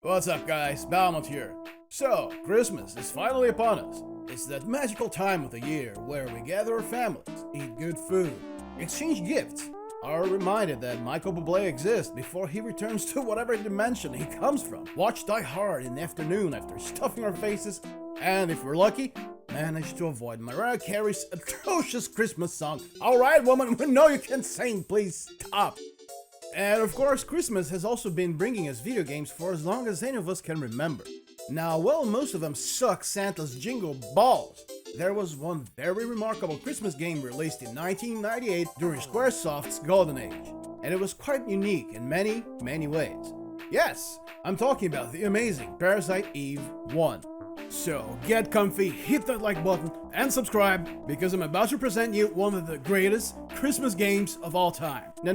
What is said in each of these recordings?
What's up guys, Balmont here. So, Christmas is finally upon us. It's that magical time of the year where we gather our families, eat good food, exchange gifts, are reminded that Michael Bublé exists before he returns to whatever dimension he comes from, watch Die Hard in the afternoon after stuffing our faces, and if we're lucky, manage to avoid Mariah Carey's atrocious Christmas song. Alright woman, we know you can sing, please stop. And of course, Christmas has also been bringing us video games for as long as any of us can remember. Now, while most of them suck Santa's jingle balls, there was one very remarkable Christmas game released in 1998 during Squaresoft's golden age, and it was quite unique in many, many ways. Yes, I'm talking about the amazing Parasite Eve 1. So get comfy, hit that like button, and subscribe, because I'm about to present you one of the greatest Christmas games of all time. No,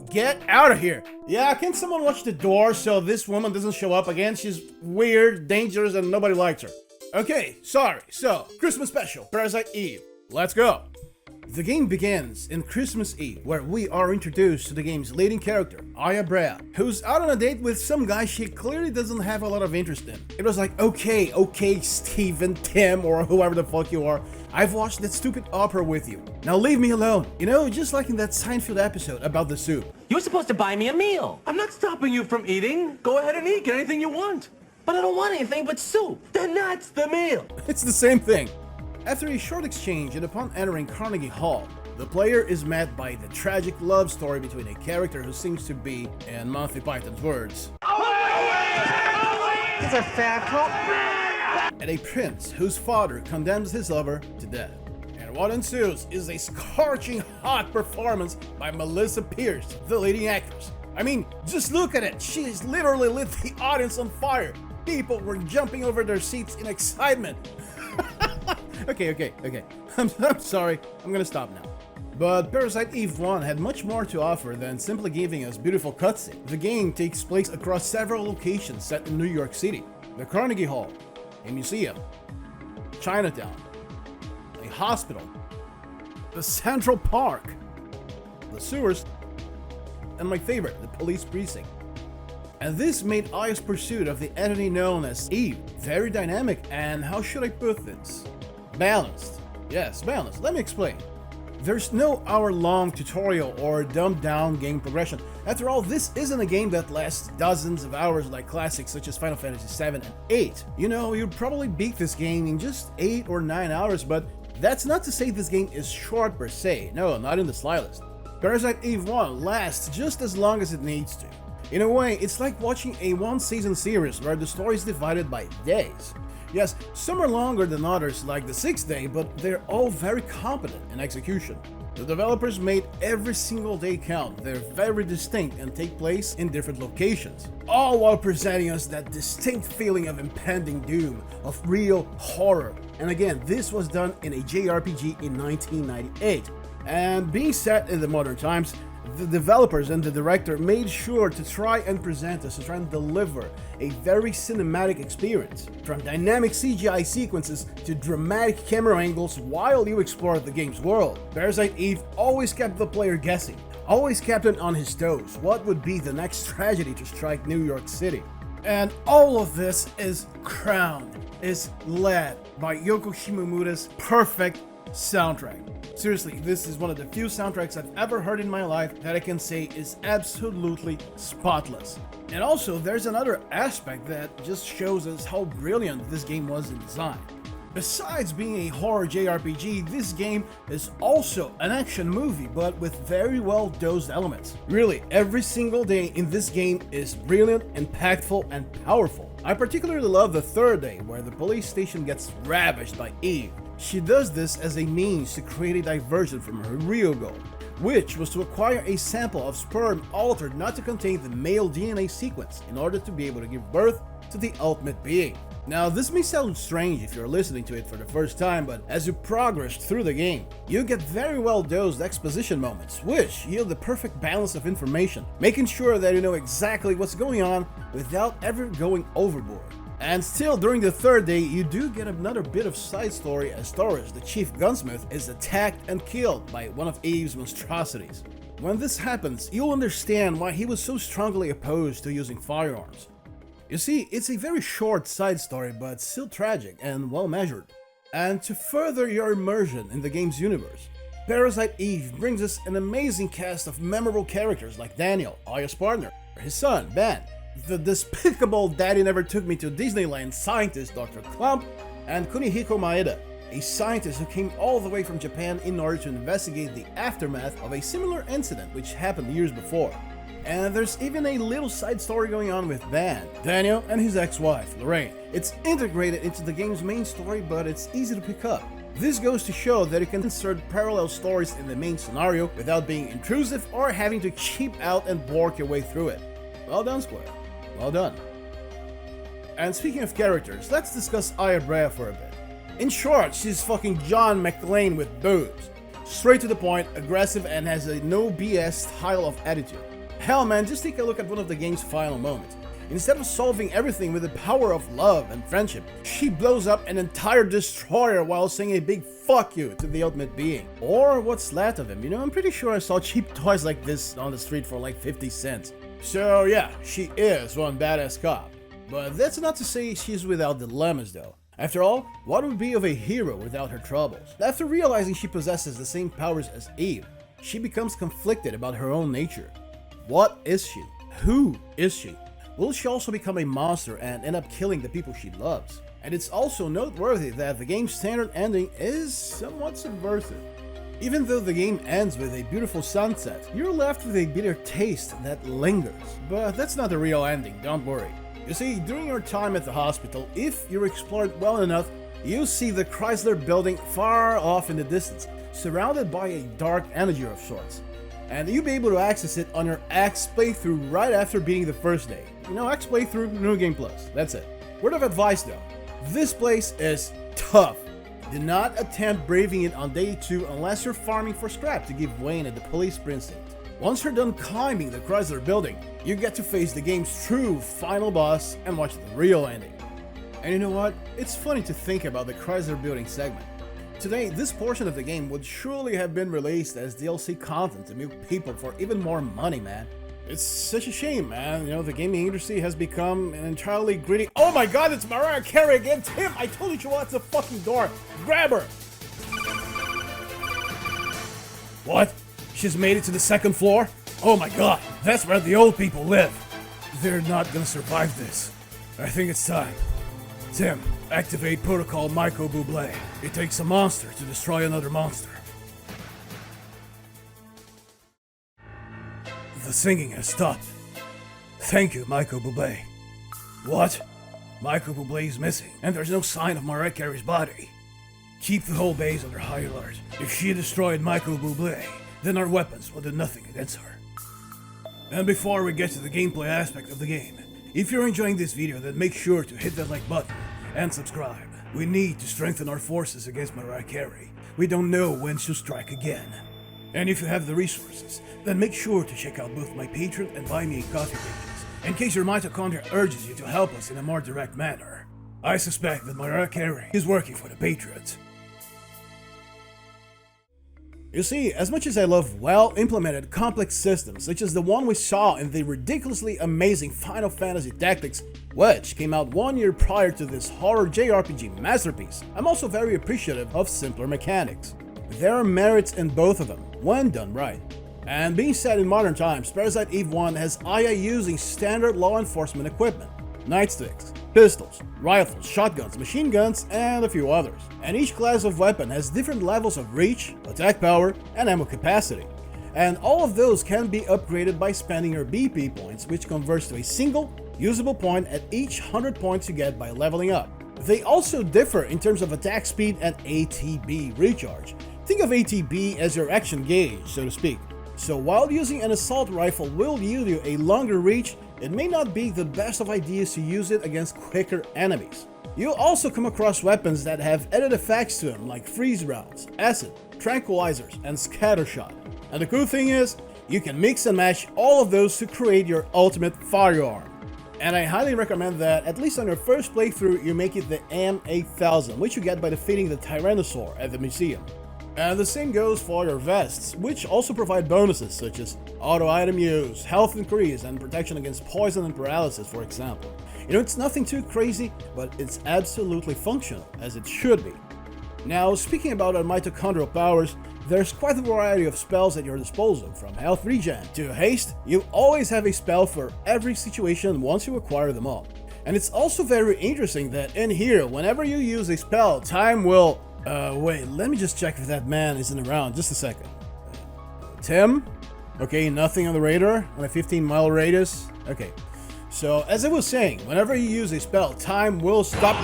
get out of here! Yeah, can someone watch the door so this woman doesn't show up again? She's weird, dangerous, and nobody likes her. Okay, sorry, so, Christmas special, Parasite Eve. Let's go! The game begins in Christmas Eve, where we are introduced to the game's leading character, Aya Brea, who's out on a date with some guy she clearly doesn't have a lot of interest in. It was like, okay, Steven, Tim, or whoever the fuck you are, I've watched that stupid opera with you. Now leave me alone. You know, just like in that Seinfeld episode about the soup. You were supposed to buy me a meal. I'm not stopping you from eating. Go ahead and eat, get anything you want. But I don't want anything but soup. Then that's the meal. It's the same thing. After a short exchange and upon entering Carnegie Hall, the player is met by the tragic love story between a character who seems to be, in Monty Python's words, He's a fat cop. and a prince whose father condemns his lover to death. And what ensues is a scorching hot performance by Melissa Pierce, the leading actress. I mean, just look at it, she's literally lit the audience on fire. People were jumping over their seats in excitement. Okay. I'm sorry, I'm gonna stop now. But Parasite Eve 1 had much more to offer than simply giving us beautiful cutscenes. The game takes place across several locations set in New York City. The Carnegie Hall, a museum, Chinatown, a hospital, the Central Park, the sewers, and my favorite, the police precinct. And this made Aya's pursuit of the entity known as Eve very dynamic and, how should I put this? Balanced. Yes, balanced. Let me explain. There's no hour-long tutorial or dumbed-down game progression. After all, this isn't a game that lasts dozens of hours like classics such as Final Fantasy 7 and 8. You know, you'd probably beat this game in just 8 or 9 hours, but that's not to say this game is short per se. No, not in the slightest. Parasite Eve 1 lasts just as long as it needs to. In a way, it's like watching a one-season series where the story is divided by days. Yes, some are longer than others, like the 6th day, but they're all very competent in execution. The developers made every single day count. They're very distinct and take place in different locations, all while presenting us that distinct feeling of impending doom, of real horror. And again, this was done in a JRPG in 1998. And being set in the modern times, the developers and the director made sure to try and present us, to try and deliver a very cinematic experience. From dynamic CGI sequences to dramatic camera angles while you explore the game's world. Parasite Eve always kept the player guessing, always kept him on his toes. What would be the next tragedy to strike New York City? And all of this is crowned, is led by Yoko Shimomura's perfect soundtrack. Seriously, this is one of the few soundtracks I've ever heard in my life that I can say is absolutely spotless. And also, there's another aspect that just shows us how brilliant this game was in design. Besides being a horror JRPG, this game is also an action movie, but with very well dosed elements. Really, every single day in this game is brilliant, impactful, and powerful. I particularly love the 3rd day, where the police station gets ravaged by Eve. She does this as a means to create a diversion from her real goal, which was to acquire a sample of sperm altered not to contain the male DNA sequence in order to be able to give birth to the ultimate being. Now, this may sound strange if you're listening to it for the first time, but as you progress through the game, you get very well dosed exposition moments, which yield the perfect balance of information, making sure that you know exactly what's going on without ever going overboard. And still, during the 3rd day, you do get another bit of side story as Taurus, the chief gunsmith, is attacked and killed by one of Eve's monstrosities. When this happens, you'll understand why he was so strongly opposed to using firearms. You see, it's a very short side story, but still tragic and well measured. And to further your immersion in the game's universe, Parasite Eve brings us an amazing cast of memorable characters like Daniel, Aya's partner, his son, Ben, the despicable Daddy Never Took Me to Disneyland scientist Dr. Clump, and Kunihiko Maeda, a scientist who came all the way from Japan in order to investigate the aftermath of a similar incident which happened years before. And there's even a little side story going on with Ben, Daniel, and his ex-wife, Lorraine. It's integrated into the game's main story, but it's easy to pick up. This goes to show that you can insert parallel stories in the main scenario without being intrusive or having to cheap out and work your way through it. Well done, Square. Well done. And speaking of characters, let's discuss Aya Brea for a bit. In short, she's fucking John McClane with boobs. Straight to the point, aggressive, and has a no BS style of attitude. Hell man, just take a look at one of the game's final moments. Instead of solving everything with the power of love and friendship, she blows up an entire destroyer while saying a big fuck you to the ultimate being. Or what's left of him, you know, I'm pretty sure I saw cheap toys like this on the street for like 50 cents. So yeah, she is one badass cop. But that's not to say she's without dilemmas though. After all, what would be of a hero without her troubles? After realizing she possesses the same powers as Eve, she becomes conflicted about her own nature. What is she? Who is she? Will she also become a monster and end up killing the people she loves? And it's also noteworthy that the game's standard ending is somewhat subversive. Even though the game ends with a beautiful sunset, you're left with a bitter taste that lingers. But that's not the real ending, don't worry. You see, during your time at the hospital, if you explore it well enough, you'll see the Chrysler building far off in the distance, surrounded by a dark energy of sorts. And you'll be able to access it on your X playthrough right after beating the first day. You know, X playthrough, New Game Plus, that's it. Word of advice though, this place is tough. Do not attempt braving it on day 2 unless you're farming for scrap to give Wayne at the police precinct. Once you're done climbing the Chrysler building, you get to face the game's true final boss and watch the real ending. And you know what? It's funny to think about the Chrysler building segment. Today, this portion of the game would surely have been released as DLC content to milk people for even more money, man. It's such a shame, man. You know, the gaming industry has become an entirely greedy— Oh my god, it's Mariah Carey again! Tim, I told you to watch the fucking door! Grab her! What? She's made it to the 2nd floor? Oh my god, that's where the old people live. They're not gonna survive this. I think it's time. Tim, activate Protocol Michael Bublé. It takes a monster to destroy another monster. The singing has stopped. Thank you, Michael Bublé. What? Michael Bublé is missing, and there's no sign of Mariah Carey's body. Keep the whole base under high alert. If she destroyed Michael Bublé, then our weapons will do nothing against her. And before we get to the gameplay aspect of the game, if you're enjoying this video, then make sure to hit that like button and subscribe. We need to strengthen our forces against Mariah Carey. We don't know when she'll strike again. And if you have the resources, then make sure to check out both my Patreon and Buy Me a Coffee pages, in case your mitochondria urges you to help us in a more direct manner. I suspect that Mariah Carey is working for the Patriots. You see, as much as I love well-implemented complex systems such as the one we saw in the ridiculously amazing Final Fantasy Tactics, which came out 1 year prior to this horror JRPG masterpiece, I'm also very appreciative of simpler mechanics. There are merits in both of them, when done right. And being set in modern times, Parasite Eve 1 has Aya using standard law enforcement equipment, nightsticks, pistols, rifles, shotguns, machine guns, and a few others. And each class of weapon has different levels of reach, attack power, and ammo capacity. And all of those can be upgraded by spending your BP points, which converts to a single, usable point at each 100 points you get by leveling up. They also differ in terms of attack speed and ATB recharge. Think of ATB as your action gauge, so to speak. So while using an assault rifle will yield you a longer reach, it may not be the best of ideas to use it against quicker enemies. You'll also come across weapons that have added effects to them like freeze rounds, acid, tranquilizers, and scattershot. And the cool thing is, you can mix and match all of those to create your ultimate firearm. And I highly recommend that, at least on your first playthrough, you make it the M8000, which you get by defeating the Tyrannosaur at the museum. And the same goes for your vests, which also provide bonuses such as auto item use, health increase, and protection against poison and paralysis, for example. You know, it's nothing too crazy, but it's absolutely functional, as it should be. Now, speaking about our mitochondrial powers, there's quite a variety of spells at your disposal, from health regen to haste. You always have a spell for every situation once you acquire them all. And it's also very interesting that in here, whenever you use a spell, time will... wait, let me just check if that man isn't around, just a second. Tim? Okay, nothing on the radar, on a 15-mile radius. Okay, so as I was saying, whenever you use a spell, time will stop...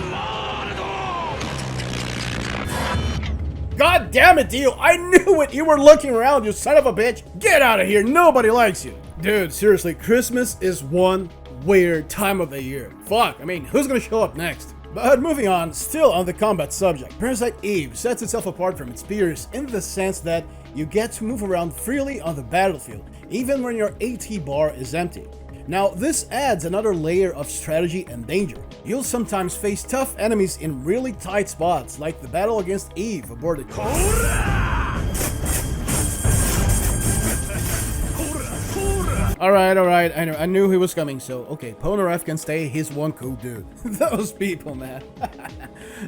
God damn it, Dio! I knew it! You were looking around, you son of a bitch! Get out of here! Nobody likes you! Dude, seriously, Christmas is one weird time of the year. Fuck, I mean, who's gonna show up next? But moving on, still on the combat subject, Parasite Eve sets itself apart from its peers in the sense that you get to move around freely on the battlefield, even when your AT bar is empty. Now, this adds another layer of strategy and danger. You'll sometimes face tough enemies in really tight spots, like the battle against Eve aboard the Alright, I knew he was coming, so okay, Polnareff can stay, he's one cool dude. Those people, man.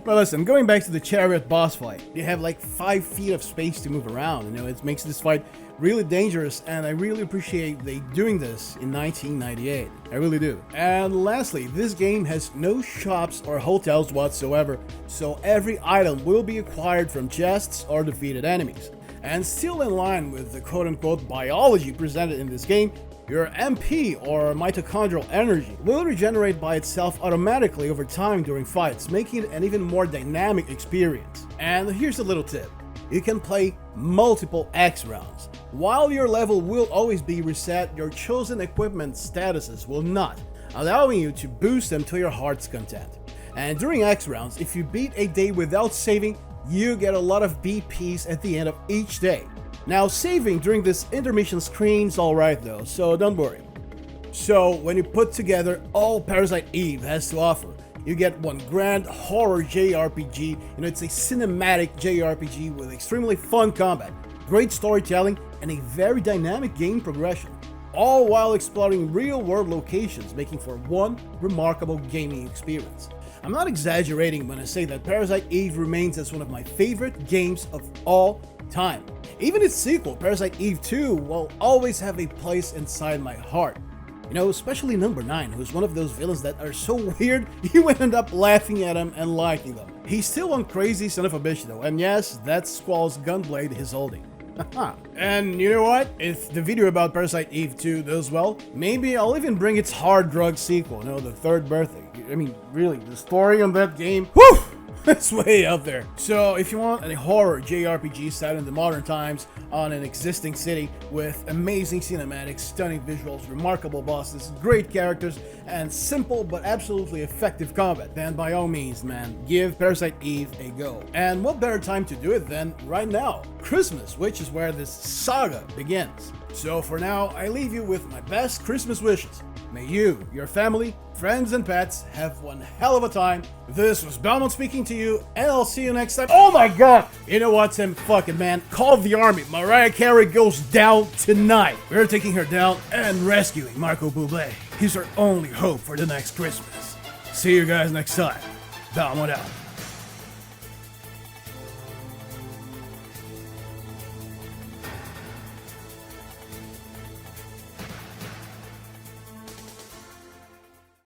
But listen, going back to the chariot boss fight, you have like 5 feet of space to move around, you know, it makes this fight really dangerous, and I really appreciate they doing this in 1998. I really do. And lastly, this game has no shops or hotels whatsoever, so every item will be acquired from chests or defeated enemies. And still in line with the quote-unquote biology presented in this game, your MP, or mitochondrial energy, will regenerate by itself automatically over time during fights, making it an even more dynamic experience. And here's a little tip. You can play multiple X rounds. While your level will always be reset, your chosen equipment statuses will not, allowing you to boost them to your heart's content. And during X rounds, if you beat a day without saving, you get a lot of BPs at the end of each day. Now, saving during this intermission screen's alright though, so don't worry. So, when you put together all Parasite Eve has to offer, you get one grand horror JRPG. You know, it's a cinematic JRPG with extremely fun combat, great storytelling, and a very dynamic game progression, all while exploring real-world locations, making for one remarkable gaming experience. I'm not exaggerating when I say that Parasite Eve remains as one of my favorite games of all time. Even its sequel, Parasite Eve 2, will always have a place inside my heart. You know, especially number 9, who's one of those villains that are so weird, you end up laughing at him and liking them. He's still one crazy son of a bitch though, and yes, that's Squall's gunblade he's holding. And you know what? If the video about Parasite Eve 2 does well, maybe I'll even bring its hard drug sequel, you know, the third birthday. I mean, really, the story on that game, whew! It's way out there. So if you want a horror JRPG set in the modern times on an existing city with amazing cinematics, stunning visuals, remarkable bosses, great characters, and simple but absolutely effective combat, then by all means, man, give Parasite Eve a go. And what better time to do it than right now, Christmas, which is where this saga begins. So for now, I leave you with my best Christmas wishes. May you, your family, friends, and pets have one hell of a time. This was Belmont speaking to you, and I'll see you next time. Oh my god! You know what, Tim? Fucking man, call the army. Mariah Carey goes down tonight. We're taking her down and rescuing Marco Bublé. He's our only hope for the next Christmas. See you guys next time. Belmont out.